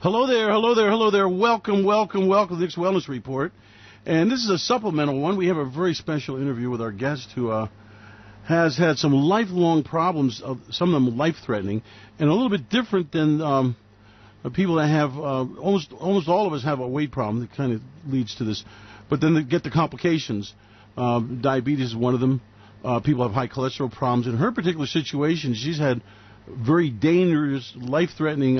Hello there, hello there, hello there. Welcome, welcome, welcome to the Nick's Wellness Report. And this is a supplemental one. We have a very special interview with our guest who has had some lifelong problems, some of them life-threatening, and a little bit different than people that have, almost all of us have a weight problem that kind of leads to this. But then they get the complications. Diabetes is one of them. People have high cholesterol problems. In her particular situation, she's had very dangerous, life-threatening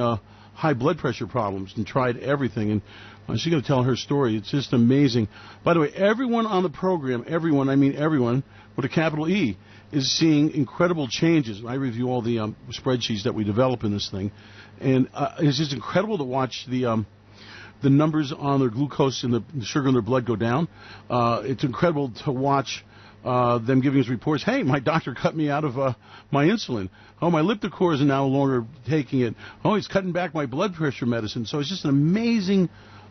high blood pressure problems and tried everything. And she's going to tell her story. It's just amazing. By the way, everyone on the program, everyone, I mean everyone, with a capital E, is seeing incredible changes. I review all the spreadsheets that we develop in this thing. And it's just incredible to watch the numbers on their glucose and the sugar in their blood go down. It's incredible to watch them giving us reports. Hey, my doctor cut me out of my insulin. Oh, my Liptocor is no longer taking it. Oh, he's cutting back my blood pressure medicine. So it's just an amazing,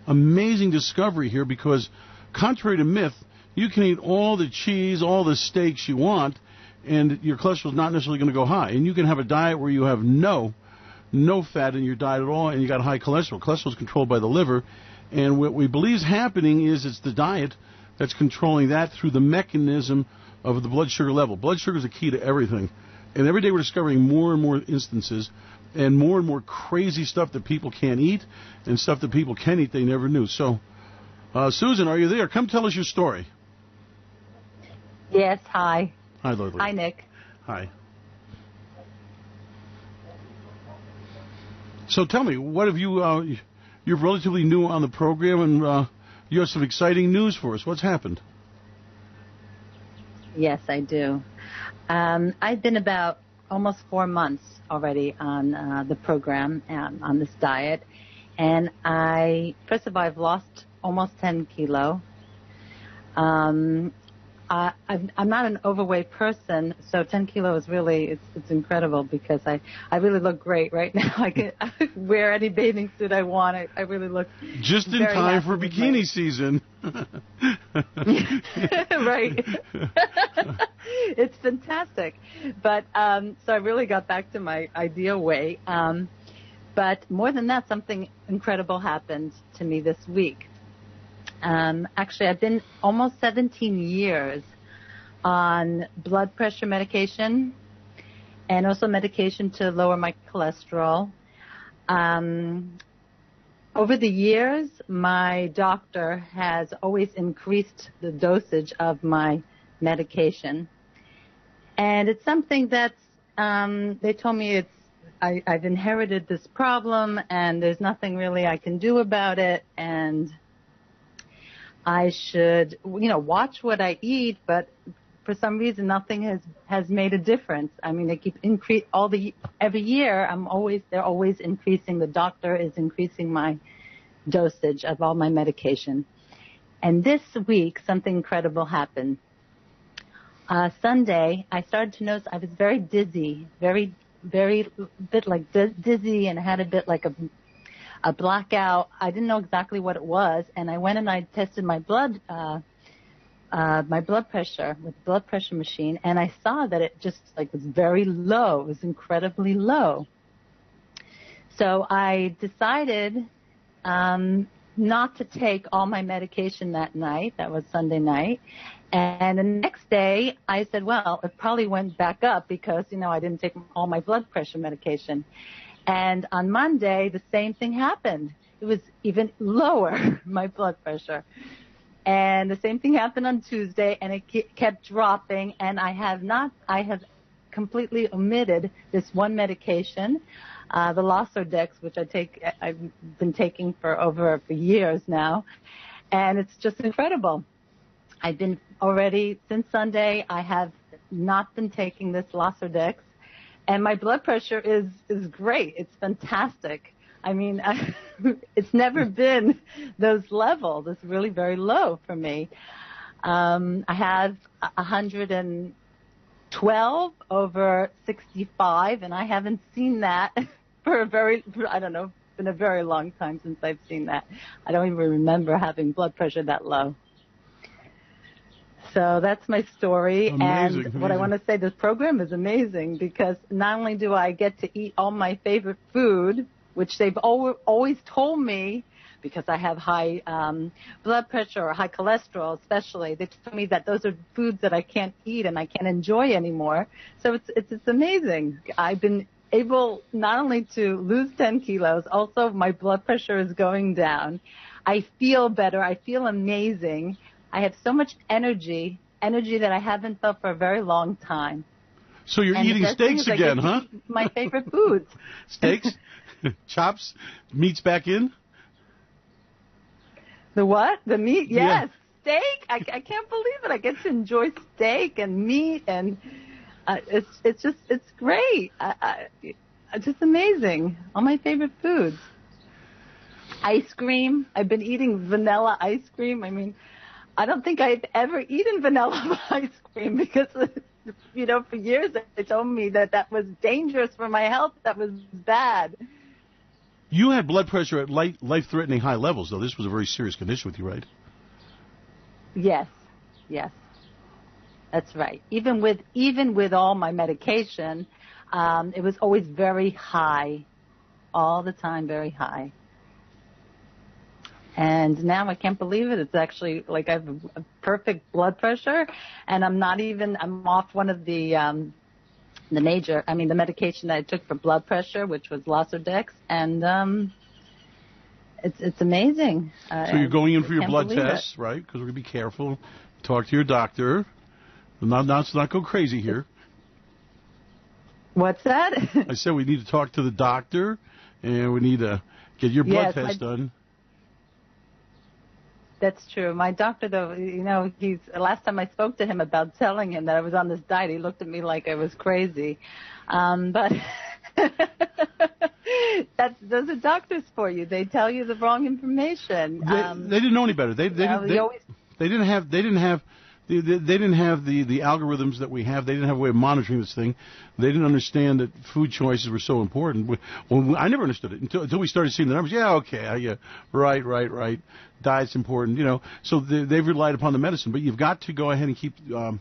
amazing discovery here because, contrary to myth, you can eat all the cheese, all the steaks you want, and your cholesterol is not necessarily going to go high. And you can have a diet where you have no fat in your diet at all, and you got high cholesterol. Cholesterol is controlled by the liver, and what we believe is happening is it's the diet that's controlling that through the mechanism of the blood sugar level. Blood sugar is the key to everything. And every day we're discovering more and more instances and more crazy stuff that people can't eat and stuff that people can eat they never knew. So, Susan, are you there? Come tell us your story. Yes, hi. Hi, Lily. Hi, Nick. Hi. So tell me, what have you, you're relatively new on the program, and you have some exciting news for us. What's happened? Yes, I do. I've been about almost 4 months already on the program and on this diet. And first of all, I've lost almost 10 kilo. I'm not an overweight person, so 10 kilo is really, it's incredible because I really look great right now. I can wear any bathing suit I want. I really look just in time for bikini season. Right. It's fantastic. But so I really got back to my ideal weight. But more than that, something incredible happened to me this week. Actually, I've been almost 17 years on blood pressure medication and also medication to lower my cholesterol. Over the years, my doctor has always increased the dosage of my medication. And it's something that's, they told me I've inherited this problem and there's nothing really I can do about it, and I should, watch what I eat, but for some reason nothing has made a difference. I mean, they keep every year they're always increasing. The doctor is increasing my dosage of all my medication. And this week something incredible happened. Sunday, I started to notice I was very dizzy, very bit like dizzy, and I had a bit like a blackout. I didn't know exactly what it was, and I went and I tested my blood pressure with the blood pressure machine, and I saw that it just was very low. It was incredibly low. So I decided not to take all my medication that night. That was Sunday night. And the next day, I said, well, it probably went back up because, I didn't take all my blood pressure medication. And on Monday, the same thing happened. It was even lower, my blood pressure. And the same thing happened on Tuesday, and it kept dropping. And I have completely omitted this one medication, the Losodex, which I've been taking for years now. And it's just incredible. I've been already, since Sunday, I have not been taking this Losodex. And my blood pressure is great. It's fantastic. I mean, it's never been those levels. It's really very low for me. I have 112 over 65, and I haven't seen that for been a very long time since I've seen that. I don't even remember having blood pressure that low. So that's my story. Amazing. What I want to say, this program is amazing because not only do I get to eat all my favorite food, which they've always told me, because I have high blood pressure or high cholesterol especially, they told me that those are foods that I can't eat and I can't enjoy anymore. So it's amazing. I've been able not only to lose 10 kilos, also my blood pressure is going down. I feel better. I feel amazing. I have so much energy that I haven't felt for a very long time. So you're eating steaks again, huh? My favorite foods. Steaks? Chops? Meat's back in? The what? The meat? Yes. Yeah. Steak? I can't believe it. I get to enjoy steak and meat, and it's great. It's just amazing. All my favorite foods. Ice cream. I've been eating vanilla ice cream. I mean, I don't think I've ever eaten vanilla ice cream because, for years they told me that was dangerous for my health. That was bad. You had blood pressure at life-threatening high levels, though. This was a very serious condition with you, right? Yes. That's right. Even with all my medication, it was always very high, all the time, very high. And now I can't believe it. It's actually like I have a perfect blood pressure, and I'm off one of the medication that I took for blood pressure, which was Losardex, and it's amazing. So you're going in for your blood tests, right? Because we're going to be careful. Talk to your doctor. Let's not go crazy here. What's that? I said we need to talk to the doctor, and we need to get your blood test done. That's true. My doctor, though, last time I spoke to him about telling him that I was on this diet, he looked at me like I was crazy. But those are doctors for you. They tell you the wrong information. They didn't know any better. They didn't have the algorithms that we have. They didn't have a way of monitoring this thing. They didn't understand that food choices were so important. I never understood it until we started seeing the numbers. Yeah, okay, right. Diet's important, So they've relied upon the medicine. But you've got to go ahead and keep on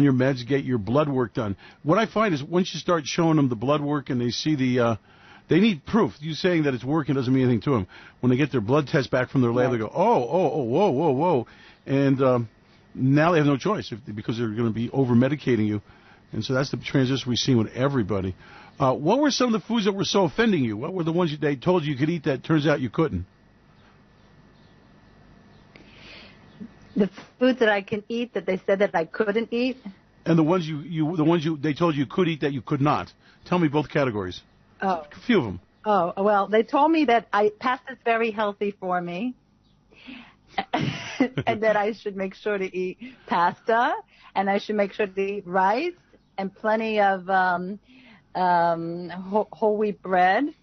your meds, get your blood work done. What I find is once you start showing them the blood work and they see they need proof. You saying that it's working doesn't mean anything to them. When they get their blood test back from their lab, they go, whoa. And now they have no choice because they're going to be over-medicating you. And so that's the transition we've seen with everybody. What were some of the foods that were so offending you? What were the ones they told you could eat that turns out you couldn't? The foods that I can eat that they said that I couldn't eat? And the ones they told you could eat that you could not. Tell me both categories. Oh. A few of them. Oh, well, they told me that pasta's very healthy for me. And that I should make sure to eat pasta, and I should make sure to eat rice and plenty of whole wheat bread.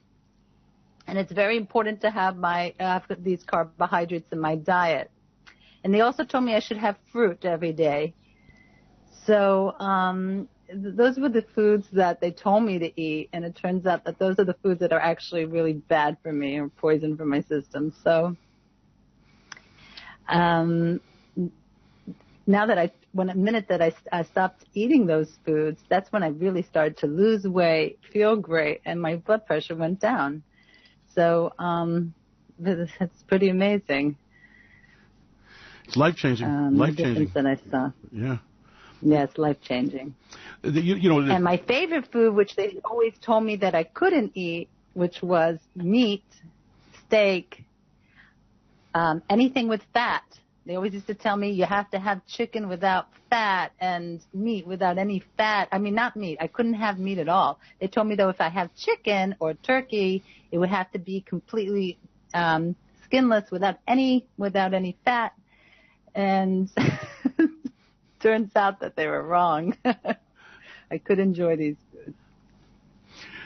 And it's very important to have these carbohydrates in my diet. And they also told me I should have fruit every day. So those were the foods that they told me to eat, and it turns out that those are the foods that are actually really bad for me or poison for my system. So now that I stopped eating those foods, that's when I really started to lose weight, feel great, and my blood pressure went down. So it's pretty amazing. It's life-changing. Life-changing. The difference that I saw. Yeah. Yeah, it's life-changing. And my favorite food, which they always told me that I couldn't eat, which was meat, steak, anything with fat. They always used to tell me you have to have chicken without fat and meat without any fat. I mean, not meat. I couldn't have meat at all. They told me, though, if I have chicken or turkey, it would have to be completely skinless without any fat. And turns out that they were wrong. I could enjoy these foods.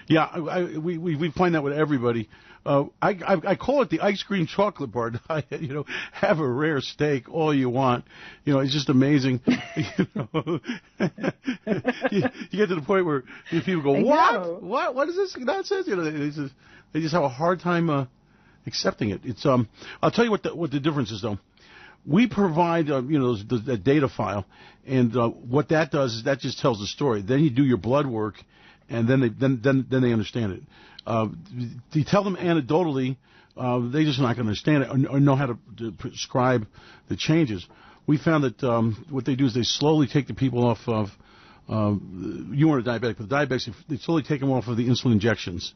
Yeah, we find that with everybody. I call it the ice cream chocolate bar diet. Have a rare steak, all you want. It's just amazing. You get to the point where people go, "What? What is this nonsense?" They just have a hard time accepting it. It's I'll tell you what the difference is, though. We provide, the data file, and what that does is that just tells the story. Then you do your blood work, and then they understand it. You tell them anecdotally, they just not going to understand it or know how to prescribe the changes. We found that what they do is they slowly take the people off of. You weren't a diabetic, but the diabetics, they slowly take them off of the insulin injections.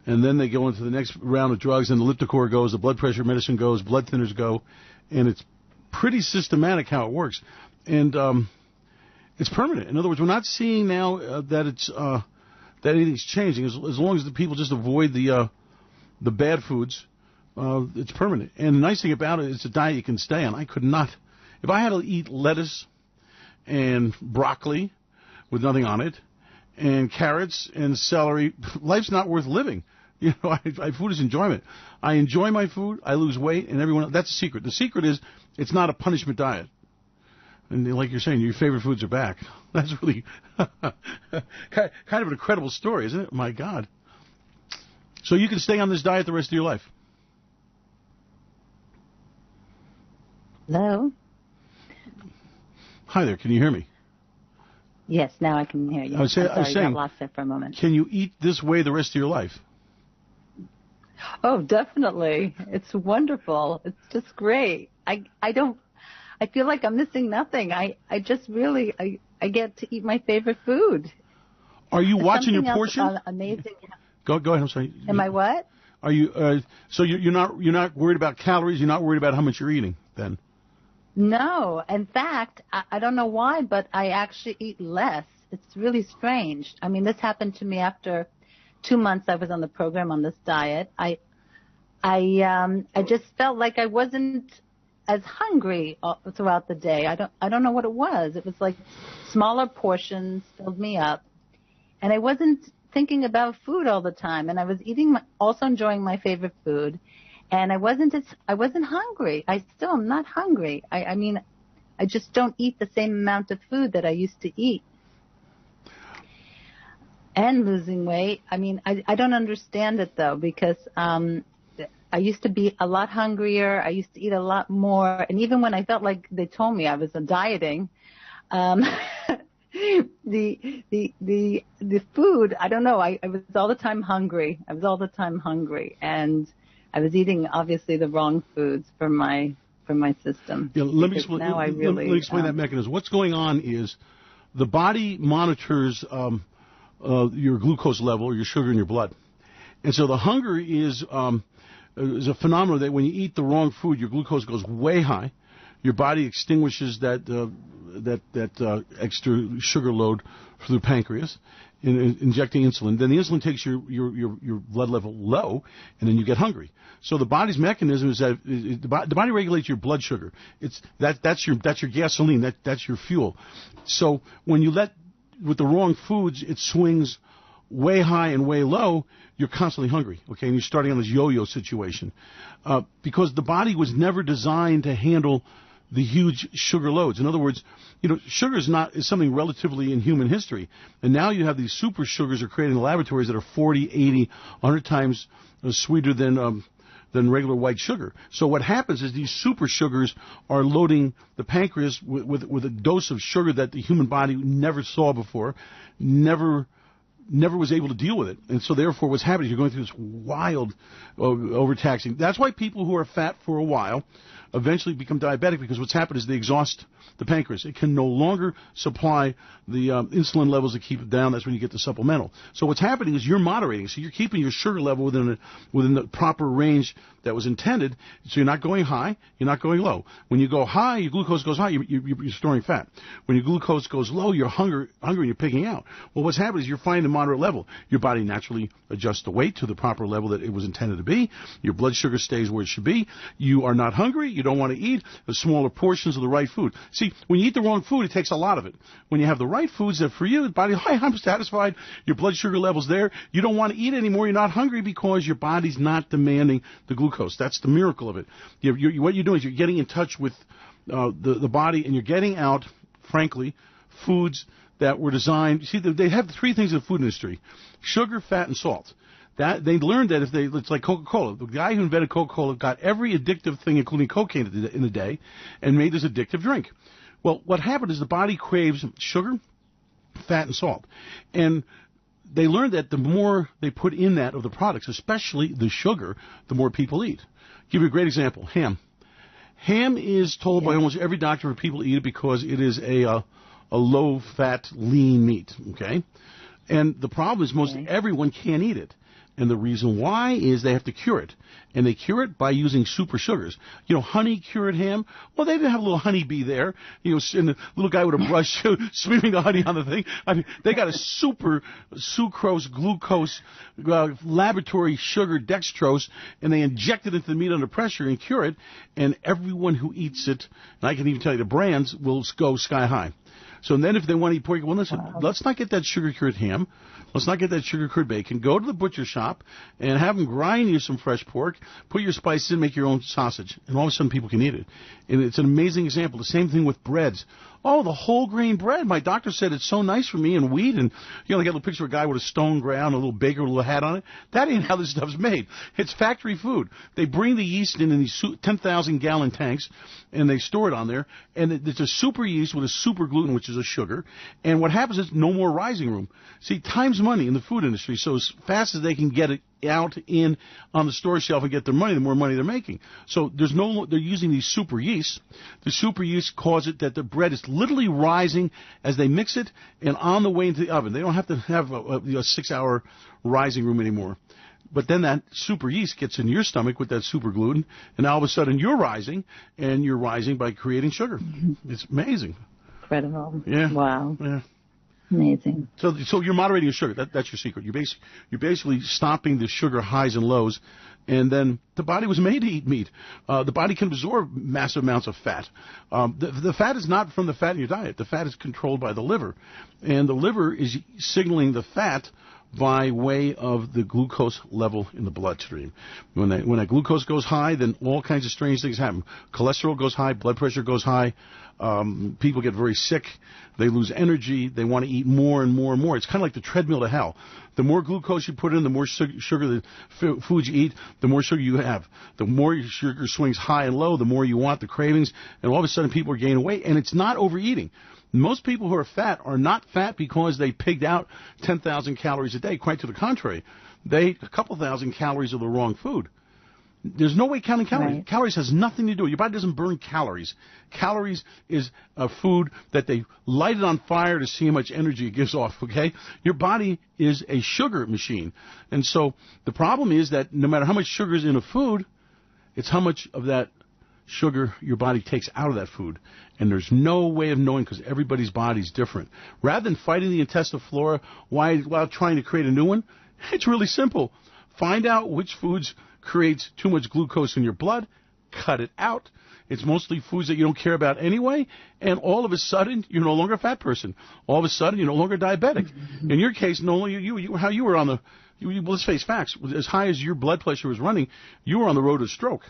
And then they go into the next round of drugs, and the Ellipticor goes, the blood pressure medicine goes, blood thinners go, and it's pretty systematic how it works. And it's permanent. In other words, we're not seeing now that it's that anything's changing. As long as the people just avoid the bad foods, it's permanent. And the nice thing about it is it's a diet you can stay on. I could not. If I had to eat lettuce and broccoli with nothing on it, and carrots and celery, life's not worth living. You know, food is enjoyment. I enjoy my food, I lose weight, and everyone. That's the secret. The secret is it's not a punishment diet. And like you're saying, your favorite foods are back. That's really kind of an incredible story, isn't it? My God. So you can stay on this diet the rest of your life. Hello? Hi there, can you hear me? Yes, now I can hear you. I was saying, got lost there for a moment. Can you eat this way the rest of your life? Oh, definitely. It's wonderful. It's just great. I feel like I'm missing nothing. I just really, I get to eat my favorite food. Are you watching your portion? Amazing. Go ahead. I'm sorry. Am I what? Are you? So you're not worried about calories. You're not worried about how much you're eating then. No. In fact, I don't know why, but I actually eat less. It's really strange. I mean, this happened to me after 2 months I was on the program on this diet. I just felt like I wasn't as hungry throughout the day. I don't know what it was. It was like smaller portions filled me up, and I wasn't thinking about food all the time. And I was also enjoying my favorite food, and I wasn't hungry. I still am not hungry. I mean, I just don't eat the same amount of food that I used to eat. And losing weight. I mean, I don't understand it though, because I used to be a lot hungrier. I used to eat a lot more. And even when I felt like they told me I was dieting, the food, I don't know. I was all the time hungry. And I was eating obviously the wrong foods for my system. Yeah, let me explain that mechanism. What's going on is the body monitors your glucose level, or your sugar in your blood, and so the hunger is a phenomenon that when you eat the wrong food, your glucose goes way high. Your body extinguishes that extra sugar load through the pancreas, injecting insulin. Then the insulin takes your blood level low, and then you get hungry. So the body's mechanism is that the body regulates your blood sugar. That's your gasoline. That's your fuel. So when you with the wrong foods, it swings way high and way low. You're constantly hungry, okay, and you're starting on this yo-yo situation because the body was never designed to handle the huge sugar loads. In other words, sugar is something relatively in human history, and now you have these super sugars are created in laboratories that are 40, 80, 100 times sweeter than regular white sugar. So what happens is these super sugars are loading the pancreas with a dose of sugar that the human body never saw before, never was able to deal with it. And so therefore what's happening is you're going through this wild overtaxing. That's why people who are fat for a while eventually become diabetic, because what's happened is they exhaust the pancreas. It can no longer supply the insulin levels to keep it down. That's when you get the supplemental. So what's happening is you're moderating. So you're keeping your sugar level within the proper range that was intended. So you're not going high, you're not going low. When you go high, your glucose goes high, you're storing fat. When your glucose goes low, you're hungry and you're picking out. Well, what's happening is you're finding a moderate level. Your body naturally adjusts the weight to the proper level that it was intended to be. Your blood sugar stays where it should be. You are not hungry. You don't want to eat the smaller portions of the right food. See, when you eat the wrong food, it takes a lot of it. When you have the right foods that for you, the body, hi, I'm satisfied. Your blood sugar level's there. You don't want to eat anymore. You're not hungry because your body's not demanding the glucose. That's the miracle of it. What you're doing is you're getting in touch with the body, and you're getting out, frankly, foods that were designed. See, they have three things in the food industry: sugar, fat, and salt. That they learned that it's like Coca-Cola. The guy who invented Coca-Cola got every addictive thing, including cocaine, in the day, and made this addictive drink. Well, what happened is the body craves sugar, fat, and salt. And they learned that the more they put in that of the products, especially the sugar, the more people eat. Give you a great example, ham. Ham is told by almost every doctor for people to eat it because it is a low-fat, lean meat, okay? And the problem is most everyone can't eat it. And the reason why is they have to cure it. And they cure it by using super sugars. You know, honey-cured ham, well, they didn't have a little honeybee there, you know, and the little guy with a brush smearing the honey on the thing. I mean, they got a super sucrose, glucose, laboratory sugar, dextrose, and they inject it into the meat under pressure and cure it. And everyone who eats it, and I can even tell you the brands, will go sky high. So then if they want to eat pork, well, listen, let's not get that sugar-cured ham. Let's not get that sugar-cured bacon. Go to the butcher shop and have them grind you some fresh pork, put your spices in, make your own sausage, and all of a sudden people can eat it. And it's an amazing example. The same thing with breads. Oh, the whole grain bread. My doctor said it's so nice for me, and wheat, and you know, I got a little picture of a guy with a stone ground, a little baker with a little hat on it. That ain't how this stuff's made. It's factory food. They bring the yeast in these 10,000-gallon tanks, and they store it on there, and it's a super yeast with a super gluten, which is a sugar, and what happens is no more rising room. See, time's money in the food industry, so as fast as they can get it out in on the store shelf and get their money, the more money they're making. So they're using these super yeasts. The super yeast cause it that the bread is literally rising as they mix it and on the way into the oven. They don't have to have a 6-hour rising room anymore. But then that super yeast gets in your stomach with that super gluten, and all of a sudden you're rising, and you're rising by creating sugar. It's amazing. Incredible. Yeah. Wow. Yeah. Amazing. So you're moderating your sugar. That's your secret. You're basically stopping the sugar highs and lows, and then the body was made to eat meat. The body can absorb massive amounts of fat. The fat is not from the fat in your diet. The fat is controlled by the liver, and the liver is signaling the fat by way of the glucose level in the bloodstream. When that glucose goes high, then all kinds of strange things happen. Cholesterol goes high, blood pressure goes high, people get very sick, they lose energy, they want to eat more and more and more. It's kind of like the treadmill to hell. The more glucose you put in, the more sugar the foods you eat, the more sugar you have. The more your sugar swings high and low, the more you want, the cravings, and all of a sudden people are gaining weight, and it's not overeating. Most people who are fat are not fat because they pigged out 10,000 calories a day. Quite to the contrary. They ate a couple thousand calories of the wrong food. There's no way counting calories. Right. Calories has nothing to do. Your body doesn't burn calories. Calories is a food that they light it on fire to see how much energy it gives off, okay? Your body is a sugar machine. And so the problem is that no matter how much sugar is in a food, it's how much of that sugar your body takes out of that food. And there's no way of knowing because everybody's body's different. Rather than fighting the intestinal flora while trying to create a new one, it's really simple. Find out which foods creates too much glucose in your blood, cut it out. It's mostly foods that you don't care about anyway, and all of a sudden, you're no longer a fat person. All of a sudden, you're no longer diabetic. In your case, no longer how you were on the, let's face facts, as high as your blood pressure was running, you were on the road to stroke.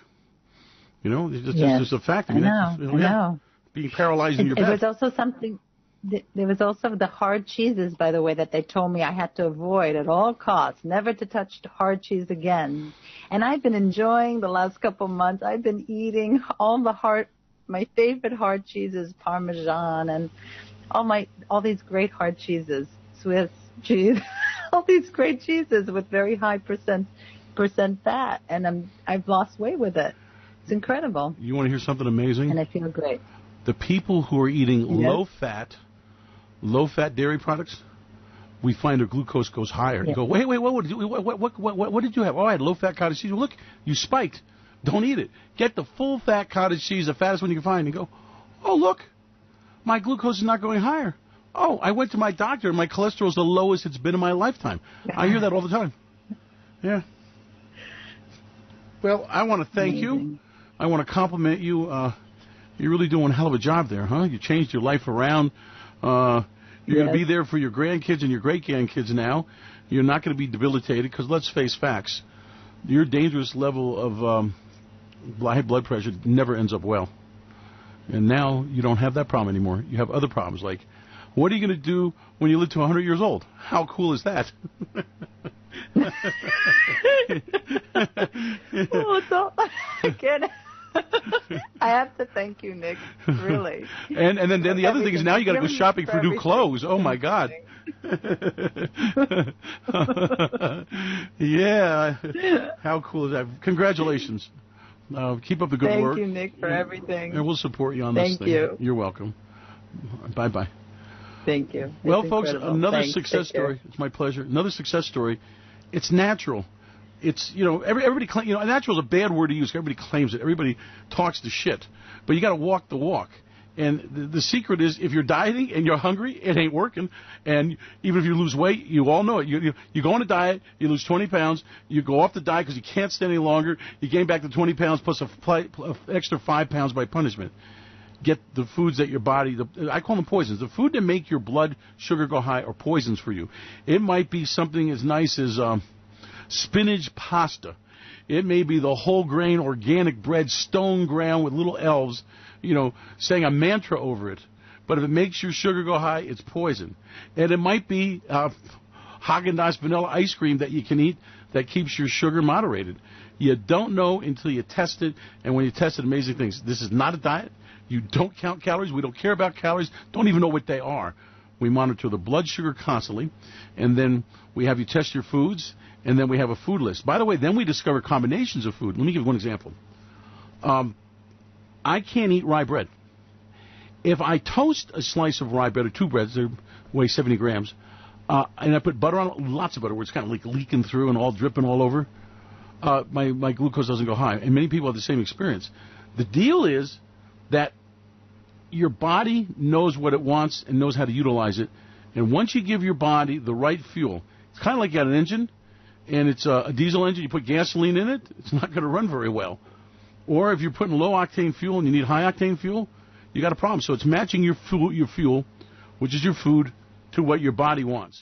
You know, it's just a fact. I know. Being paralyzed in your back. It was also something. There was also the hard cheeses, by the way, that they told me I had to avoid at all costs, never to touch hard cheese again. And I've been enjoying the last couple months. I've been eating my favorite hard cheeses, Parmesan, and all these great hard cheeses, Swiss cheese, all these great cheeses with very high percent fat, and I've lost weight with it. It's incredible. You want to hear something amazing? And I feel great. The people who are eating low-fat dairy products, we find their glucose goes higher. You go, wait, what did you have? Oh, I had low-fat cottage cheese. Well, look, you spiked. Don't eat it. Get the full-fat cottage cheese, the fattest one you can find, and go, oh, look, my glucose is not going higher. Oh, I went to my doctor, and my cholesterol is the lowest it's been in my lifetime. I hear that all the time. Yeah. Well, I want to thank you. I want to compliment you. You're really doing a hell of a job there, huh? You changed your life around. You're going to be there for your grandkids and your great-grandkids now. You're not going to be debilitated because let's face facts. Your dangerous level of high blood pressure never ends up well. And now you don't have that problem anymore. You have other problems like, what are you going to do when you live to 100 years old? How cool is that? I can't. I have to thank you, Nick. Really. And then the other thing is now you got to go shopping for new clothes. Oh my God. Yeah. How cool is that? Congratulations. Keep up the good work. Thank you, Nick, for everything. And we'll support you on this thing. Thank you. You're welcome. Bye-bye. Thank you. Well, it's folks, incredible. another Thanks. success story. It's my pleasure. Another success story. It's natural. It's, everybody claims, natural is a bad word to use. Everybody claims it. Everybody talks the shit. But you got to walk the walk. And the secret is, if you're dieting and you're hungry, it ain't working. And even if you lose weight, you all know it. You go on a diet, you lose 20 pounds, you go off the diet because you can't stay any longer, you gain back the 20 pounds plus an extra 5 pounds by punishment. Get the foods that your body, I call them poisons. The food that make your blood sugar go high are poisons for you. It might be something as nice as spinach pasta. It may be the whole grain organic bread, stone ground with little elves, saying a mantra over it. But if it makes your sugar go high, it's poison. And it might be Haagen-Dazs vanilla ice cream that you can eat that keeps your sugar moderated. You don't know until you test it, and when you test it, amazing things. This is not a diet. You don't count calories. We don't care about calories. Don't even know what they are. We monitor the blood sugar constantly, and then we have you test your foods, and then we have a food list. By the way, then we discover combinations of food. Let me give you one example. I can't eat rye bread. If I toast a slice of rye bread, or two breads, they weigh 70 grams, and I put butter on it, lots of butter, where it's kind of like leaking through and all dripping all over, my glucose doesn't go high. And many people have the same experience. The deal is that your body knows what it wants and knows how to utilize it. And once you give your body the right fuel, it's kind of like you got an engine, and it's a diesel engine. You put gasoline in it, it's not going to run very well. Or if you're putting low-octane fuel and you need high-octane fuel, you got a problem. So it's matching your fuel, which is your food, to what your body wants.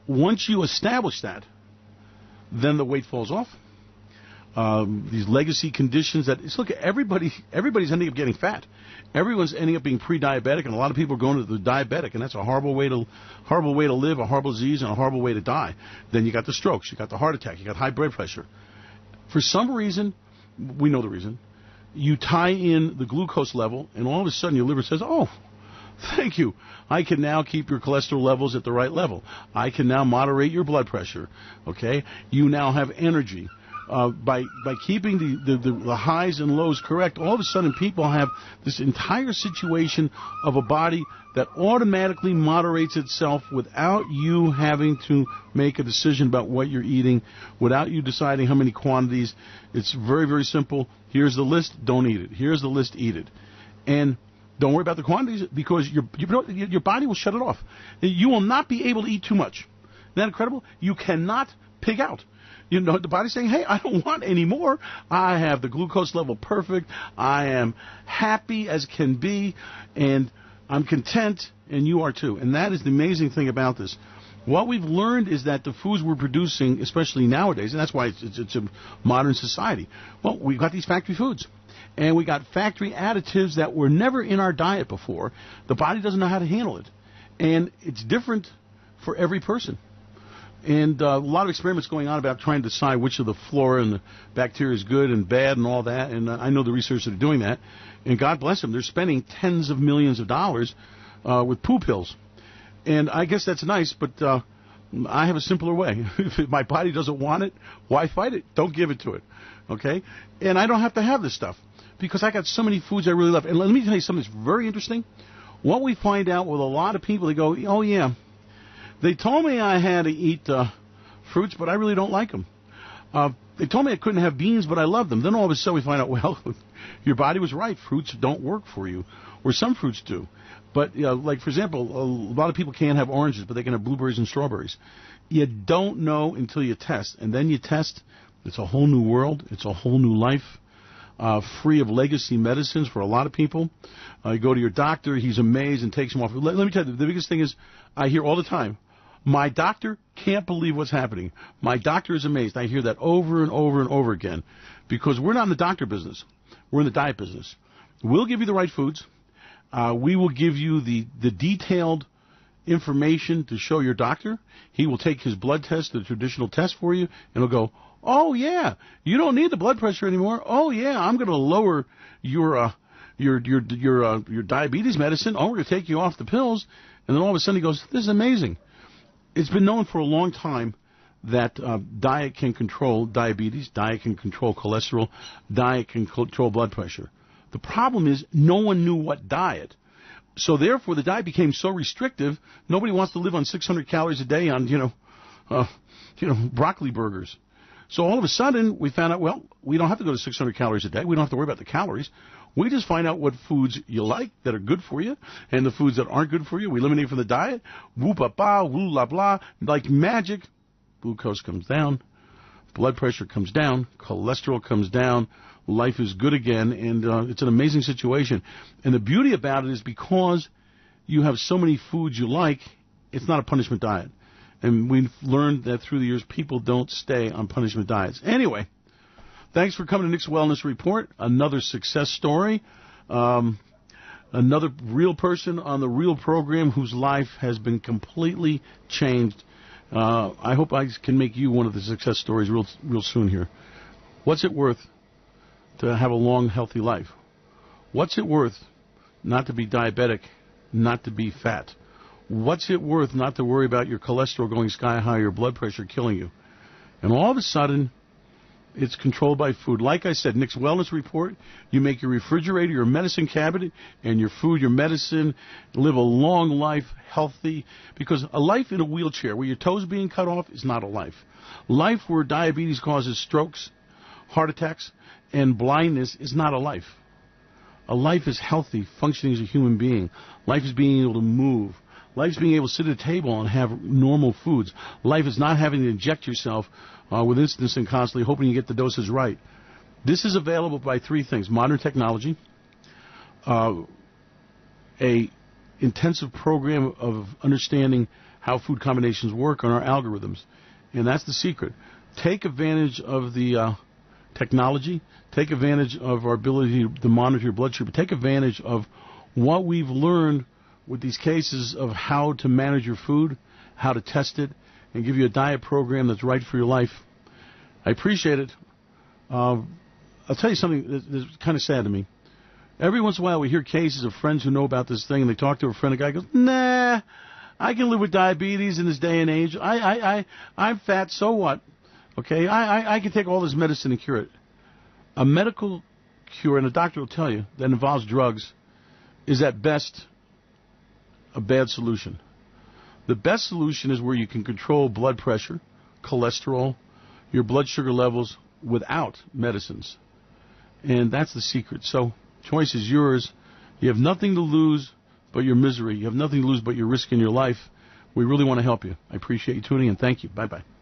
Once you establish that, then the weight falls off. These legacy conditions look, everybody's ending up getting fat. Everyone's ending up being pre-diabetic, and a lot of people are going to the diabetic, and that's a horrible way to live, a horrible disease, and a horrible way to die. Then you got the strokes, you got the heart attack, you got high blood pressure. For some reason, we know the reason, you tie in the glucose level, and all of a sudden your liver says, oh, thank you. I can now keep your cholesterol levels at the right level. I can now moderate your blood pressure. Okay? You now have energy. By keeping the highs and lows correct, all of a sudden people have this entire situation of a body that automatically moderates itself without you having to make a decision about what you're eating, without you deciding how many quantities. It's very, very simple. Here's the list, don't eat it. Here's the list, eat it. And don't worry about the quantities, because your body will shut it off. You will not be able to eat too much. Isn't that incredible? You cannot pig out. The body's saying, hey, I don't want any more. I have the glucose level perfect. I am happy as can be, and I'm content, and you are too. And that is the amazing thing about this. What we've learned is that the foods we're producing, especially nowadays, and that's why it's a modern society, well, we've got these factory foods. And we got factory additives that were never in our diet before. The body doesn't know how to handle it. And it's different for every person. And a lot of experiments going on about trying to decide which of the flora and the bacteria is good and bad and all that. And I know the researchers that are doing that. And God bless them, they're spending tens of millions of dollars with poo pills. And I guess that's nice, but I have a simpler way. If my body doesn't want it, why fight it? Don't give it to it. Okay? And I don't have to have this stuff because I got so many foods I really love. And let me tell you something that's very interesting. What we find out with a lot of people, they go, oh, yeah. They told me I had to eat fruits, but I really don't like them. They told me I couldn't have beans, but I love them. Then all of a sudden we find out, well, your body was right. Fruits don't work for you, or some fruits do. But, like, for example, a lot of people can't have oranges, but they can have blueberries and strawberries. You don't know until you test. And then you test. It's a whole new world. It's a whole new life, free of legacy medicines for a lot of people. You go to your doctor. He's amazed and takes them off. Let me tell you, the biggest thing is I hear all the time, my doctor can't believe what's happening. My doctor is amazed. I hear that over and over and over again because we're not in the doctor business. We're in the diet business. We'll give you the right foods. We will give you the detailed information to show your doctor. He will take his blood test, the traditional test for you, and he'll go, Oh yeah, you don't need the blood pressure anymore. Oh yeah, I'm going to lower your diabetes medicine. Oh, we're going to take you off the pills. And then all of a sudden he goes, this is amazing. It's been known for a long time that diet can control diabetes, diet can control cholesterol, diet can control blood pressure. The problem is no one knew what diet. So therefore the diet became so restrictive, nobody wants to live on 600 calories a day on, broccoli burgers. So all of a sudden we found out, well, we don't have to go to 600 calories a day. We don't have to worry about the calories. We just find out what foods you like that are good for you, and the foods that aren't good for you, we eliminate from the diet. Whoop-a-ba, woo-la-blah. Like magic, glucose comes down, blood pressure comes down, cholesterol comes down, life is good again, and it's an amazing situation. And the beauty about it is because you have so many foods you like, it's not a punishment diet. And we've learned that through the years, people don't stay on punishment diets. Anyway, thanks for coming to Nick's Wellness Report. Another success story. Another real person on the real program whose life has been completely changed. I hope I can make you one of the success stories real soon here. What's it worth to have a long, healthy life? What's it worth not to be diabetic, not to be fat? What's it worth not to worry about your cholesterol going sky high, your blood pressure killing you? And all of a sudden, it's controlled by food. Like I said, Nick's Wellness Report, you make your refrigerator your medicine cabinet, and your food your medicine. Live a long life, healthy, because a life in a wheelchair where your toes being cut off is not a life. Life where diabetes causes strokes, heart attacks, and blindness is not a life. A life is healthy, functioning as a human being. Life is being able to move. Life is being able to sit at a table and have normal foods. Life is not having to inject yourself with insulin constantly, hoping you get the doses right. This is available by three things: modern technology, a intensive program of understanding how food combinations work on our algorithms. And that's the secret. Take advantage of the technology. Take advantage of our ability to monitor your blood sugar. Take advantage of what we've learned with these cases of how to manage your food, how to test it, and give you a diet program that's right for your life. I appreciate it. I'll tell you something that's kind of sad to me. Every once in a while we hear cases of friends who know about this thing, and they talk to a friend, a guy goes, nah, I can live with diabetes in this day and age. I'm fat, so what? Okay, I can take all this medicine and cure it. A medical cure, and a doctor will tell you, that involves drugs, is at best a bad solution. The best solution is where you can control blood pressure, cholesterol, your blood sugar levels without medicines. And that's the secret. So, choice is yours. You have nothing to lose but your misery. You have nothing to lose but your risk in your life. We really want to help you. I appreciate you tuning in. Thank you. Bye-bye.